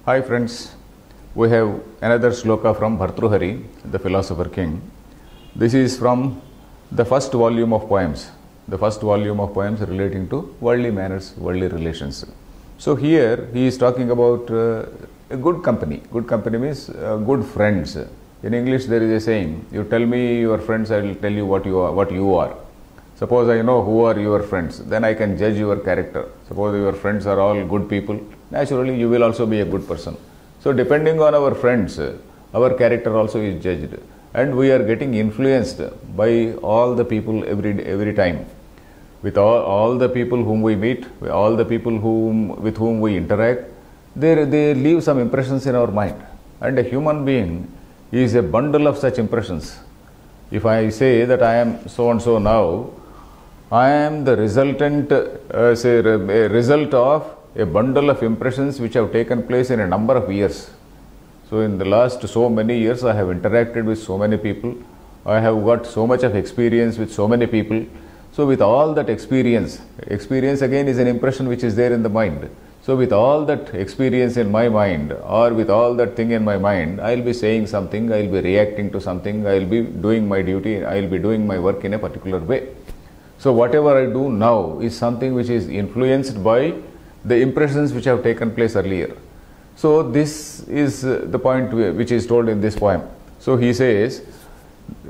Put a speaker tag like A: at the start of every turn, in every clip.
A: Hi friends, we have another shloka from Bhartruhari, the philosopher king. This is from the first volume of poems, relating to worldly manners, worldly relations. So here he is talking about a good company. Good company means good friends. In English there is a saying, you tell me your friends, I will tell you what you are. Suppose I know who are your friends, then I can judge your character. Suppose your friends are all good people, naturally you will also be a good person. So depending on our friends, our character also is judged. And we are getting influenced by all the people every time. With all the people whom we meet, all the people with whom we interact, they leave some impressions in our mind. And a human being is a bundle of such impressions. If I say that I am so and so now, I am the result of a bundle of impressions which have taken place in a number of years. So in the last so many years I have interacted with so many people. I have got so much of experience with so many people. So with all that experience again is an impression which is there in the mind. So with all that experience in my mind, or with all that thing in my mind, I will be saying something, I will be reacting to something, I will be doing my duty, I will be doing my work in a particular way. So whatever I do now is something which is influenced by the impressions which have taken place earlier. So this is the point which is told in this poem. So he says,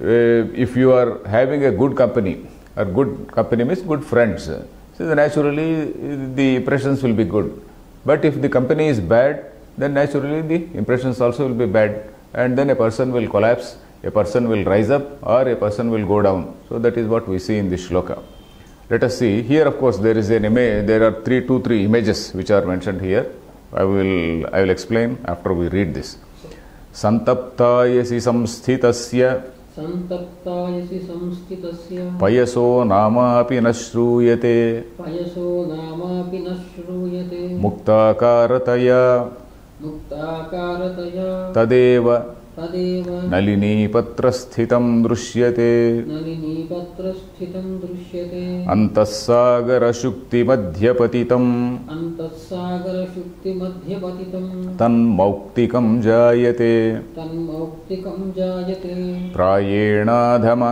A: if you are having a good company, or good company means good friends, so naturally the impressions will be good. But if the company is bad, then naturally the impressions also will be bad, and then a person will collapse, a person will rise up, or a person will go down. So that is what we see in this shloka. Let us see. Here of course there is an image, there are three images which are mentioned here. I will explain after we read this. Santaptayasi samsthitasya payaso nama api nashruyate muktakarataya tadeva nalini patrasthitam drishyate antasagara shukti madhyapatitam tanmauktikam jayate prayenadhama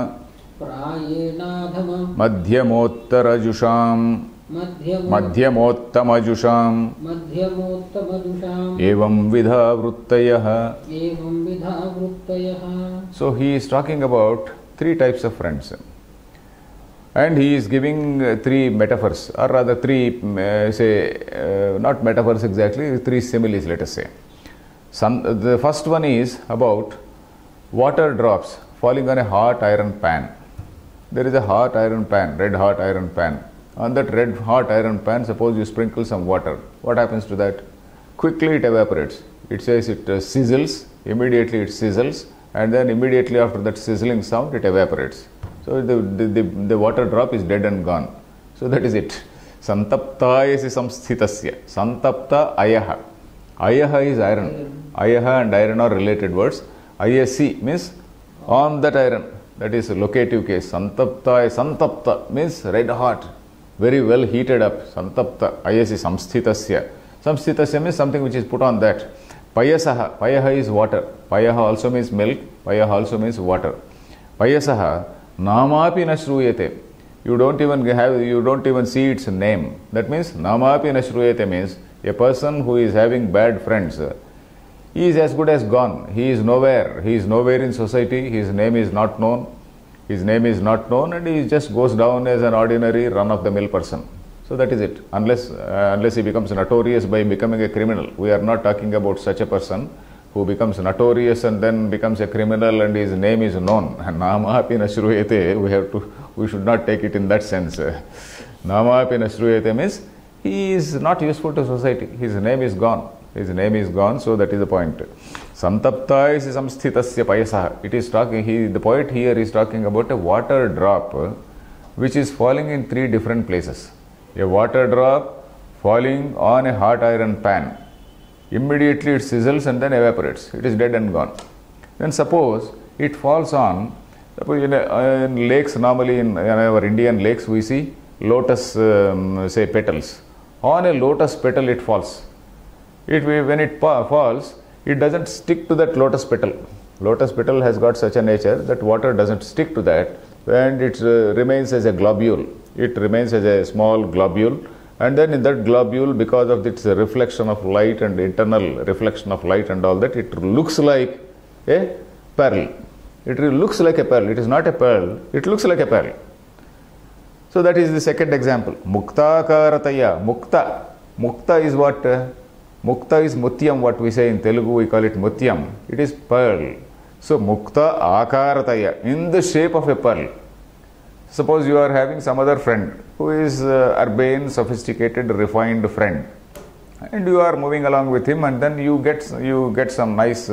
A: madhyamottarajusam madhyamottamajusam evam vidha vruttayah. So he is talking about three types of friends, and he is giving three metaphors, or rather not metaphors exactly, three similes, let us say. The first one is about water drops falling on a hot iron pan. There is a hot iron pan, red hot iron pan. On that red hot iron pan, suppose you sprinkle some water. What happens to that? Quickly it evaporates. It says it sizzles, immediately it sizzles, and then immediately after that sizzling sound it evaporates. So the water drop is dead and gone. So that is it. Santaptayasi samsthitasya. Santapta ayaha. Ayaha is iron. Ayaha and iron are related words. Ayasi means on that iron. That is locative case. Santapta means red hot, very well heated up. Santapta ayasi samsthitasya. Samsthitasya means something which is put on that. Payasaha. Payaha is water. Payaha also means milk. Payaha also means water. Payasaha namapi nashruyate. You don't even see its name. That means namapi nashruyate means a person who is having bad friends, he is as good as gone. He is nowhere. He is nowhere in society. His name is not known. And he just goes down as an ordinary run-of-the-mill person. So that is it. Unless he becomes notorious by becoming a criminal. We are not talking about such a person who becomes notorious and then becomes a criminal and his name is known. Namapi nashruyate, we should not take it in that sense. Namapi nashruyate means he is not useful to society. His name is gone. So that is the point. Santaptayasi samsthitasya payasaha. It is talking, the poet here is talking about a water drop which is falling in three different places. A water drop falling on a hot iron pan. Immediately it sizzles and then evaporates. It is dead and gone. Then suppose it falls on, in lakes, normally in our Indian lakes we see lotus, petals. On a lotus petal it falls. when it falls, it doesn't stick to that lotus petal. Lotus petal has got such a nature that water doesn't stick to that, and it remains as a globule. It remains as a small globule, and then in that globule, because of its reflection of light and internal reflection of light and all that, it looks like a pearl. It looks like a pearl. It is not a pearl. It looks like a pearl. So that is the second example. Muktakarataya. Mukta. Mukta is what? Mukta is mutyam, what we say in Telugu, we call it mutyam. It is pearl. So mukta akarataya, in the shape of a pearl. Suppose you are having some other friend who is urbane, sophisticated, refined friend, and you are moving along with him, and then you get some nice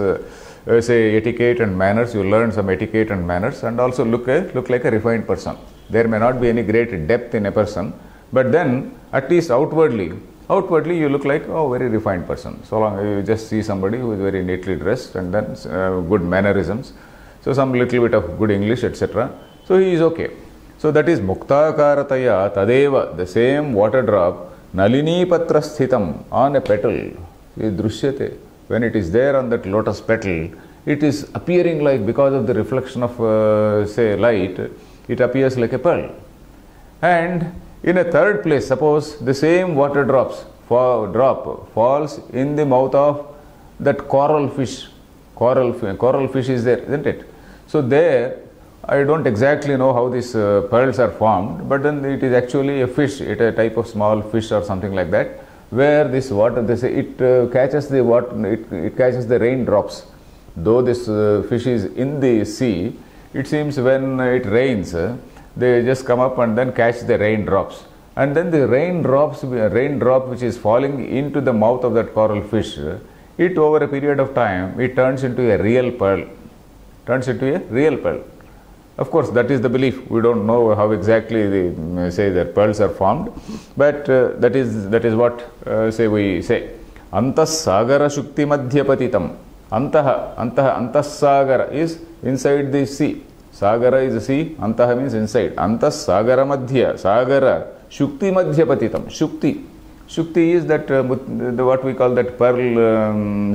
A: say etiquette and manners. You learn some etiquette and manners, and also look like a refined person. There may not be any great depth in a person, but then at least outwardly you look like a very refined person. So long you just see somebody who is very neatly dressed, and then good mannerisms, so some little bit of good English, etc. So he is okay. So that is muktakarataya tadeva, the same water drop, nalini patra sthitam, on a petal, drushyate. When it is there on that lotus petal, it is appearing like, because of the reflection of say light, it appears like a pearl. And in a third place, suppose the same water drop falls in the mouth of that coral fish. Coral fish is there, isn't it? So there, I don't exactly know how these pearls are formed, but then it is actually a fish, a type of small fish or something like that, where this water, it catches the water, it catches the raindrops. Though this fish is in the sea, it seems when it rains, they just come up and then catch the raindrops. And then the raindrop which is falling into the mouth of that coral fish, it over a period of time, it turns into a real pearl. Of course, that is the belief. We don't know how exactly they say that pearls are formed, but that is what we say. Antas sagara shukti madhyapatitam. Antas sagara is inside the sea. Sagara is the sea, antaha means inside. Antas sagara madhya, sagara shukti madhyapatitam. Shukti is that what we call that pearl,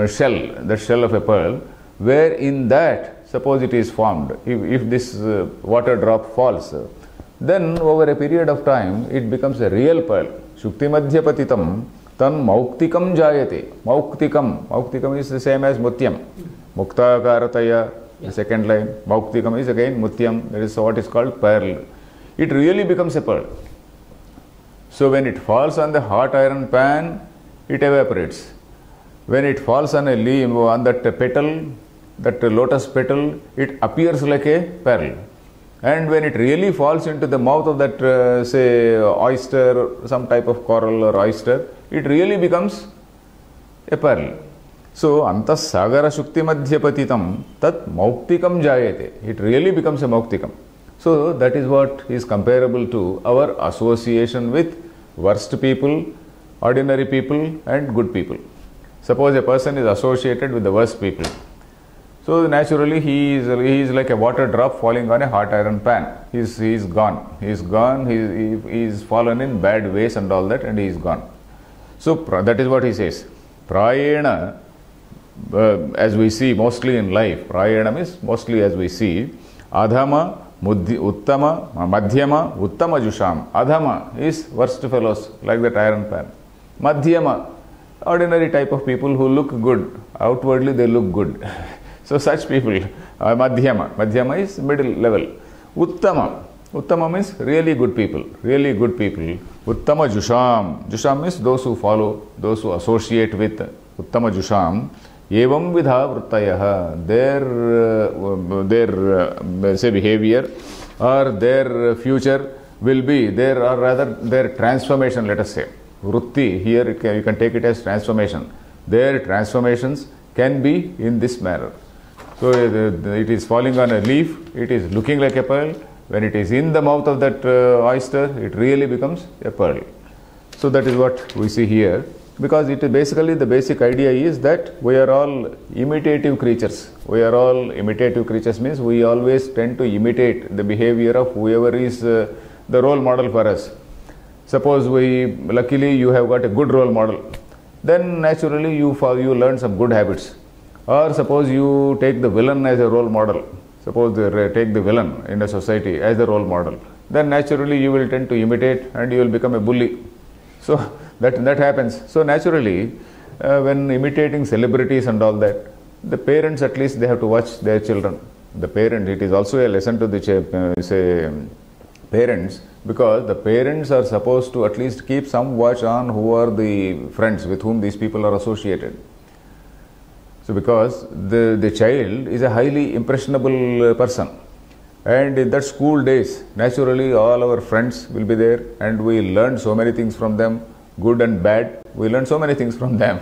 A: shell, that shell of a pearl, where in that, suppose it is formed, if this water drop falls, then over a period of time it becomes a real pearl. Shukti madhyapatitam tan mauktikam jayate. Mauktikam is the same as mutyam. Muktakarataya, the second line. Mauktikam is again mutyam. That is what is called pearl. It really becomes a pearl. So when it falls on the hot iron pan, it evaporates. When it falls on a leaf, on that petal, that lotus petal, it appears like a pearl. And when it really falls into the mouth of that oyster, some type of coral or oyster, it really becomes a pearl. So antas sagara shukti madhyapatitam tat mauktikam jayate. It really becomes a mauktikam. So that is what is comparable to our association with worst people, ordinary people and good people. Suppose a person is associated with the worst people. So naturally he is like a water drop falling on a hot iron pan. He is gone. He is fallen in bad ways and all that, and he is gone. So that is what he says. Prayena, as we see mostly in life, prayena means mostly as we see, adhama, uttama, madhyama, uttama jusham. Adhama is worst fellows, like that iron pan. Madhyama, ordinary type of people who look good. Outwardly they look good. So such people, Madhyama is middle level. Uttama means really good people. Uttama Jusham means those who follow, those who associate with. Uttama Jusham. Evam vidha vrittayaha. Their say behavior or their future will be, their transformation, let us say. Vritti, here you can take it as transformation. Their transformations can be in this manner. So it is falling on a leaf, it is looking like a pearl. When it is in the mouth of that oyster, it really becomes a pearl. So that is what we see here, because it is basically, the basic idea is that we are all imitative creatures. Means we always tend to imitate the behavior of whoever is the role model for us. Suppose luckily you have got a good role model, then naturally you learn some good habits. Or suppose you take the villain as a role model. Suppose take the villain in a society as the role model. Then naturally you will tend to imitate and you will become a bully. So that happens. So naturally, when imitating celebrities and all that, the parents at least they have to watch their children. The parent, it is also a lesson to the parents, because the parents are supposed to at least keep some watch on who are the friends with whom these people are associated. So because the child is a highly impressionable person, and in that school days, naturally all our friends will be there and we learn so many things from them, good and bad, we learn so many things from them.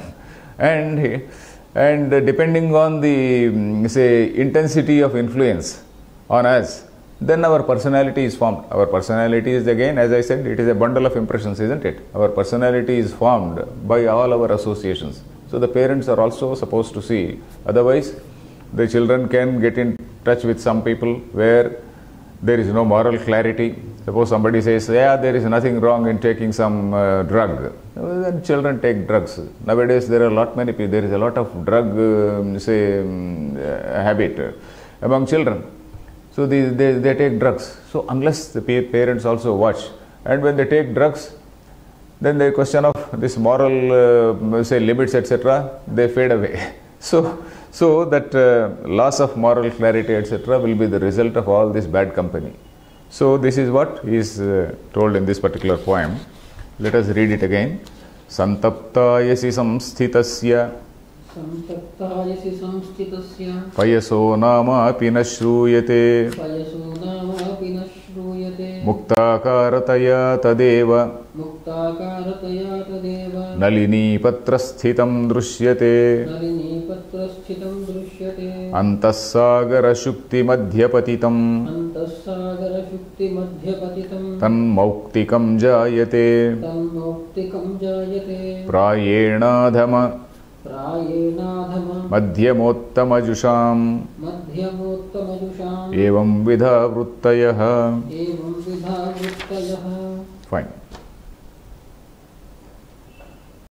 A: And depending on the say intensity of influence on us, then our personality is formed. Our personality is, again, as I said, it is a bundle of impressions, isn't it? Our personality is formed by all our associations. So the parents are also supposed to see. Otherwise, the children can get in touch with some people where there is no moral clarity. Suppose somebody says, yeah, there is nothing wrong in taking some drug. Then children take drugs. Nowadays, there is a lot of drug, habit among children. So they take drugs. So unless the parents also watch, and when they take drugs, then the question of this moral, limits, etc., they fade away. So that loss of moral clarity, etc., will be the result of all this bad company. So this is what is told in this particular poem. Let us read it again. Santaptayasi samsthitasya payaso nama api na shruyate muktakarataya tadeva nalini patrasthitam drushyate antasagara shukti madhyapatitam tanmauktikam jayate prayena madhyamottamajusam evam vidha vruttayah. Fine.